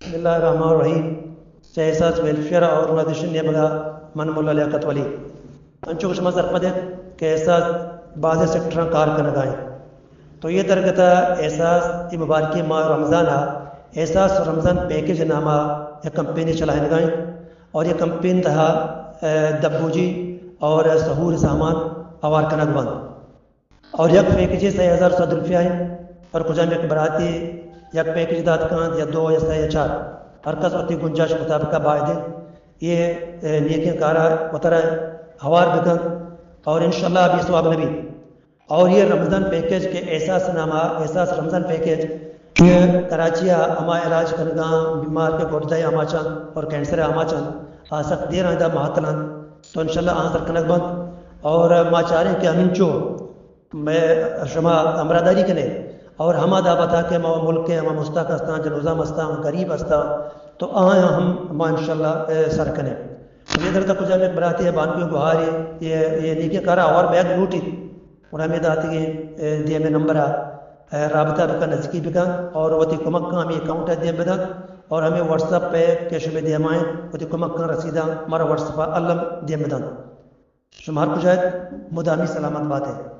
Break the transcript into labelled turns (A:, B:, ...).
A: بسم اللہ الرحمن الرحیم سے احساس ویلفیئر آرگنائزیشن نے بگا من مولا لیاقت ولی انچو کچھ مذہب پدے کہ احساس بعض سیکٹراں کار کنگائیں تو یہ درگتا احساس یہ مبارکی ماہ رمضان احساس رمضان پیکج نامہ ایک کمپینی چلائیں گائیں اور یہ کمپین تہا دبوجی اور سہور سامان آوار کنگ بند اور یک پیکجی 6,100 روپیہ ہیں اور کچھ ایک براتی یک پیکج داد کان یا 2 یا 6 یا 4 ہر کس وقتی گنجائش مطابقہ باعدے یہ نیکیں کارا وطرہ ہوار بکن اور انشاءاللہ اب یہ سواب نبی اور یہ رمضان پیکج کے احساس نامہ احساس رمضان پیکج یہ کراچی اما علاج کنگاں بیمار کے گردہ اما چند اور کینسر اما چند آسک دیر آئندہ محتلان تو انشاءاللہ آنسر کنگ بند اور ما چاہ رہے ہیں کہ ہمیں چو میں شما امراداری کنے اور ہما دا بتا کہ ہما ملک کے ہما مستق استان جنوزام استان غریب استان تو آیا ہم انشاءاللہ سر کنے یہ در تک کچھ ہمیں براتی ہے بانکیوں گوھاری یہ نیکی کارا اور بیگ لوٹی اور ہمیں داتی کہ دیے میں نمبر رابطہ بکا نزدیکی بکا اور وہ تی کمک کا ہمیں اکاؤنٹ ہے دیم بدن اور ہمیں واٹس اپ پہ کیش میں دیم آئیں وہ تی کمک کا رسیدہ ہمارا واٹس اپ علم دیم بدن شمار کچھ ہے مدامی سلامت بات ہے